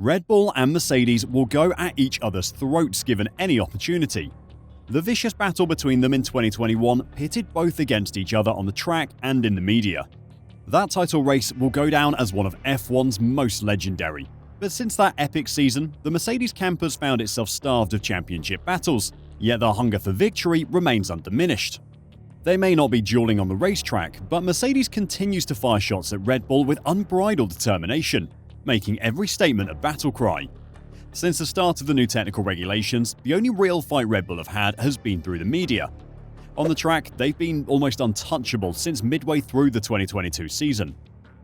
Red Bull and Mercedes will go at each other's throats given any opportunity. The vicious battle between them in 2021 pitted both against each other on the track and in the media. That title race will go down as one of F1's most legendary. But since that epic season, the Mercedes camp has found itself starved of championship battles, yet their hunger for victory remains undiminished. They may not be dueling on the racetrack, but Mercedes continues to fire shots at Red Bull with unbridled determination, making every statement a battle cry. Since the start of the new technical regulations, the only real fight Red Bull have had has been through the media. On the track, they've been almost untouchable since midway through the 2022 season.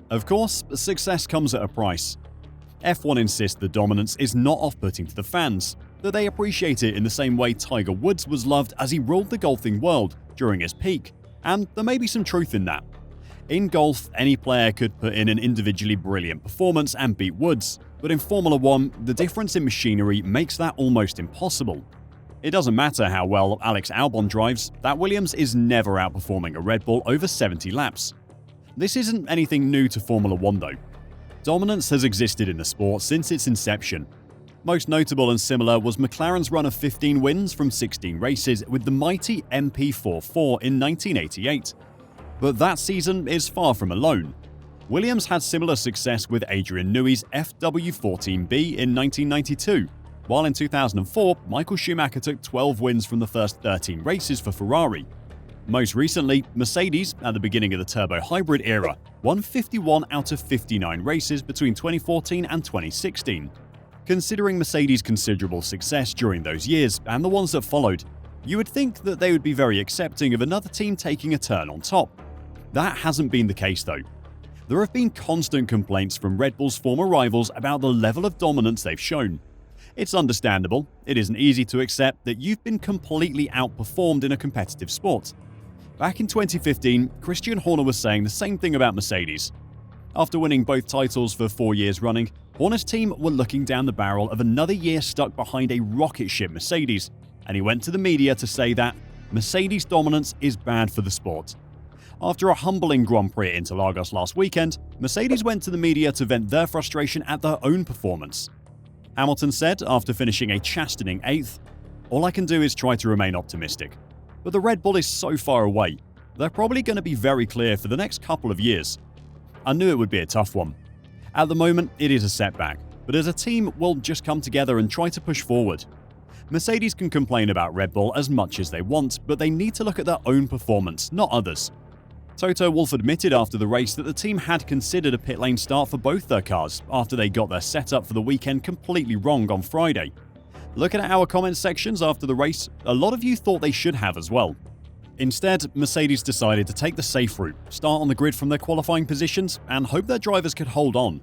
Of course, success comes at a price. F1 insists the dominance is not off-putting to the fans, that they appreciate it in the same way Tiger Woods was loved as he ruled the golfing world during his peak, and there may be some truth in that. In golf, any player could put in an individually brilliant performance and beat Woods, but in Formula 1, the difference in machinery makes that almost impossible. It doesn't matter how well Alex Albon drives, that Williams is never outperforming a Red Bull over 70 laps. This isn't anything new to Formula 1 though. Dominance has existed in the sport since its inception. Most notable and similar was McLaren's run of 15 wins from 16 races with the mighty MP44 in 1988. But that season is far from alone. Williams had similar success with Adrian Newey's FW14B in 1992, while in 2004, Michael Schumacher took 12 wins from the first 13 races for Ferrari. Most recently, Mercedes, at the beginning of the turbo hybrid era, won 51 out of 59 races between 2014 and 2016. Considering Mercedes' considerable success during those years and the ones that followed, you would think that they would be very accepting of another team taking a turn on top. That hasn't been the case though. There have been constant complaints from Red Bull's former rivals about the level of dominance they've shown. It's understandable, it isn't easy to accept that you've been completely outperformed in a competitive sport. Back in 2015, Christian Horner was saying the same thing about Mercedes. After winning both titles for 4 years running, Horner's team were looking down the barrel of another year stuck behind a rocket ship Mercedes, and he went to the media to say that Mercedes' dominance is bad for the sport. After a humbling Grand Prix at Interlagos last weekend, Mercedes went to the media to vent their frustration at their own performance. Hamilton said after finishing a chastening 8th, "All I can do is try to remain optimistic. But the Red Bull is so far away, they're probably going to be very clear for the next couple of years. I knew it would be a tough one. At the moment, it is a setback, but as a team, we'll just come together and try to push forward. Mercedes can complain about Red Bull as much as they want, but they need to look at their own performance, not others." Toto Wolff admitted after the race that the team had considered a pit lane start for both their cars after they got their setup for the weekend completely wrong on Friday. Looking at our comments sections after the race, a lot of you thought they should have as well. Instead, Mercedes decided to take the safe route, start on the grid from their qualifying positions, and hope their drivers could hold on.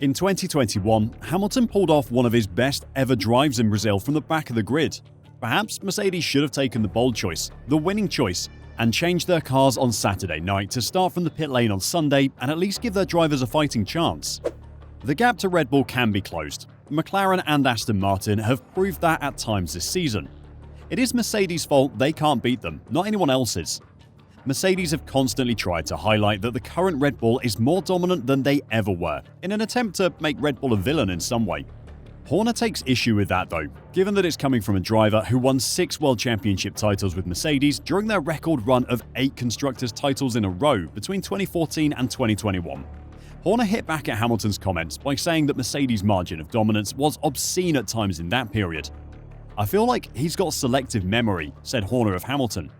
In 2021, Hamilton pulled off one of his best ever drives in Brazil from the back of the grid. Perhaps Mercedes should have taken the bold choice, the winning choice, and changed their cars on Saturday night to start from the pit lane on Sunday and at least give their drivers a fighting chance. The gap to Red Bull can be closed. McLaren and Aston Martin have proved that at times this season. It is Mercedes' fault they can't beat them, not anyone else's. Mercedes have constantly tried to highlight that the current Red Bull is more dominant than they ever were, in an attempt to make Red Bull a villain in some way. Horner takes issue with that though, given that it's coming from a driver who won 6 World Championship titles with Mercedes during their record run of 8 Constructors' titles in a row between 2014 and 2021. Horner hit back at Hamilton's comments by saying that Mercedes' margin of dominance was obscene at times in that period. "I feel like he's got selective memory," said Horner of Hamilton.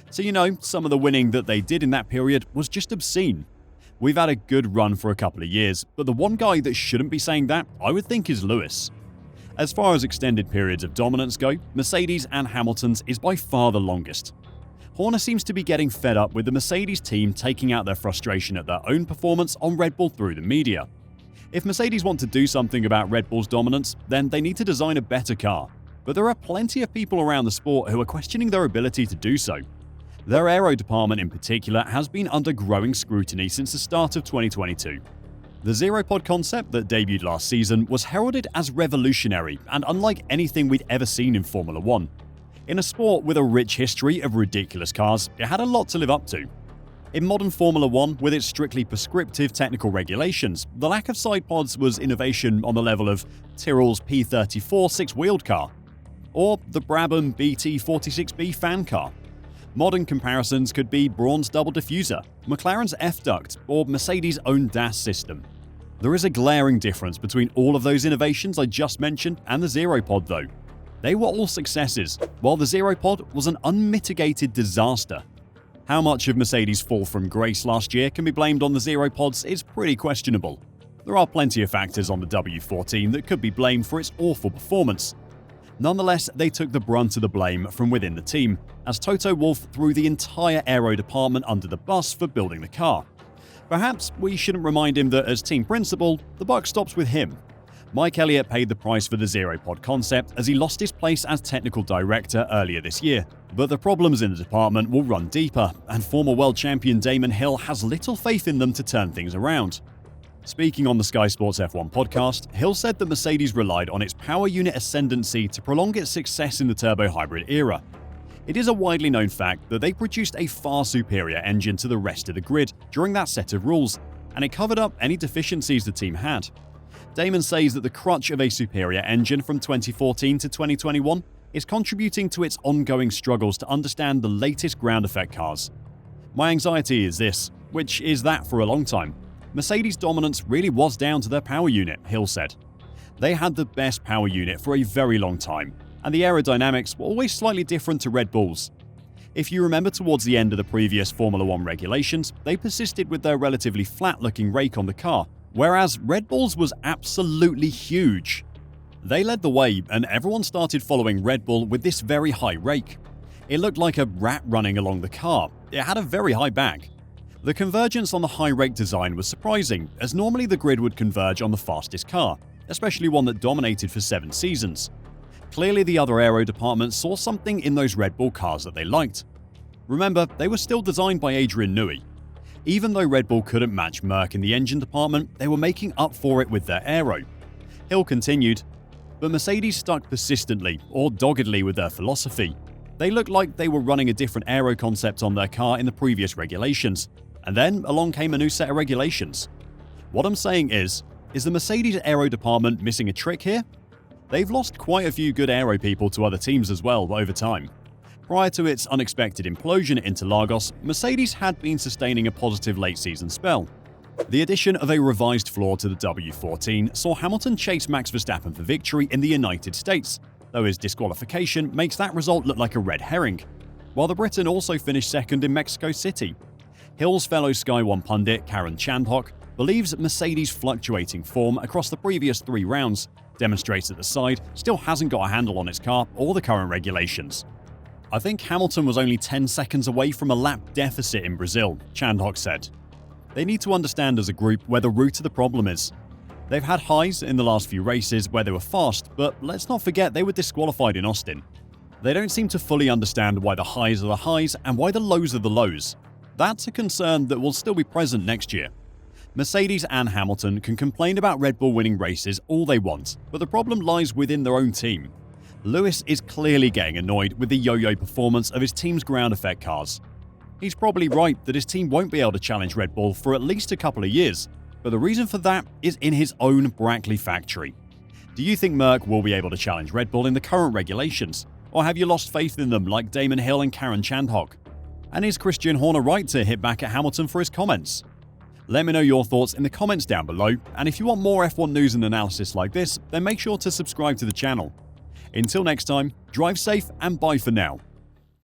"So some of the winning that they did in that period was just obscene. We've had a good run for a couple of years, but the one guy that shouldn't be saying that, I would think, is Lewis." As far as extended periods of dominance go, Mercedes and Hamilton's is by far the longest. Horner seems to be getting fed up with the Mercedes team taking out their frustration at their own performance on Red Bull through the media. If Mercedes want to do something about Red Bull's dominance, then they need to design a better car. But there are plenty of people around the sport who are questioning their ability to do so. Their aero department in particular has been under growing scrutiny since the start of 2022. The zero-pod concept that debuted last season was heralded as revolutionary and unlike anything we'd ever seen in Formula 1. In a sport with a rich history of ridiculous cars, it had a lot to live up to. In modern Formula 1, with its strictly prescriptive technical regulations, the lack of side pods was innovation on the level of Tyrrell's P34 six-wheeled car, or the Brabham BT46B fan car. Modern comparisons could be Braun's double diffuser, McLaren's F-duct, or Mercedes' own DAS system. There is a glaring difference between all of those innovations I just mentioned and the Zero Pod though. They were all successes, while the Zero Pod was an unmitigated disaster. How much of Mercedes' fall from grace last year can be blamed on the Zero Pods is pretty questionable. There are plenty of factors on the W14 that could be blamed for its awful performance. Nonetheless, they took the brunt of the blame from within the team, as Toto Wolff threw the entire aero department under the bus for building the car. Perhaps we shouldn't remind him that as team principal, the buck stops with him. Mike Elliott paid the price for the Zero Pod concept as he lost his place as technical director earlier this year. But the problems in the department will run deeper, and former world champion Damon Hill has little faith in them to turn things around. Speaking on the Sky Sports F1 podcast, Hill said that Mercedes relied on its power unit ascendancy to prolong its success in the turbo hybrid era. It is a widely known fact that they produced a far superior engine to the rest of the grid during that set of rules, and it covered up any deficiencies the team had. Damon says that the crutch of a superior engine from 2014 to 2021 is contributing to its ongoing struggles to understand the latest ground effect cars. My anxiety is this, which is that for a long time, Mercedes' dominance really was down to their power unit, Hill said. They had the best power unit for a very long time, and the aerodynamics were always slightly different to Red Bull's. If you remember towards the end of the previous Formula 1 regulations, they persisted with their relatively flat-looking rake on the car, whereas Red Bull's was absolutely huge. They led the way, and everyone started following Red Bull with this very high rake. It looked like a rat running along the car. It had a very high back. The convergence on the high rake design was surprising, as normally the grid would converge on the fastest car, especially one that dominated for 7 seasons. Clearly the other aero department saw something in those Red Bull cars that they liked. Remember, they were still designed by Adrian Newey. Even though Red Bull couldn't match Merc in the engine department, they were making up for it with their aero. Hill continued, but Mercedes stuck persistently or doggedly with their philosophy. They looked like they were running a different aero concept on their car in the previous regulations, and then along came a new set of regulations. What I'm saying is the Mercedes aero department missing a trick here? They've lost quite a few good aero people to other teams as well over time. Prior to its unexpected implosion at Interlagos, Mercedes had been sustaining a positive late-season spell. The addition of a revised floor to the W14 saw Hamilton chase Max Verstappen for victory in the United States, though his disqualification makes that result look like a red herring, while the Briton also finished second in Mexico City. Hill's fellow Sky 1 pundit Karen Chandhok believes Mercedes' fluctuating form across the previous 3 rounds demonstrates that the side still hasn't got a handle on its car or the current regulations. I think Hamilton was only 10 seconds away from a lap deficit in Brazil, Chandhok said. They need to understand as a group where the root of the problem is. They've had highs in the last few races where they were fast, but let's not forget they were disqualified in Austin. They don't seem to fully understand why the highs are the highs and why the lows are the lows. That's a concern that will still be present next year. Mercedes and Hamilton can complain about Red Bull winning races all they want, but the problem lies within their own team. Lewis is clearly getting annoyed with the yo-yo performance of his team's ground effect cars. He's probably right that his team won't be able to challenge Red Bull for at least a couple of years, but the reason for that is in his own Brackley factory. Do you think Merc will be able to challenge Red Bull in the current regulations, or have you lost faith in them like Damon Hill and Karen Chandhok? And is Christian Horner right to hit back at Hamilton for his comments? Let me know your thoughts in the comments down below, and if you want more F1 news and analysis like this, then make sure to subscribe to the channel. Until next time, drive safe and bye for now.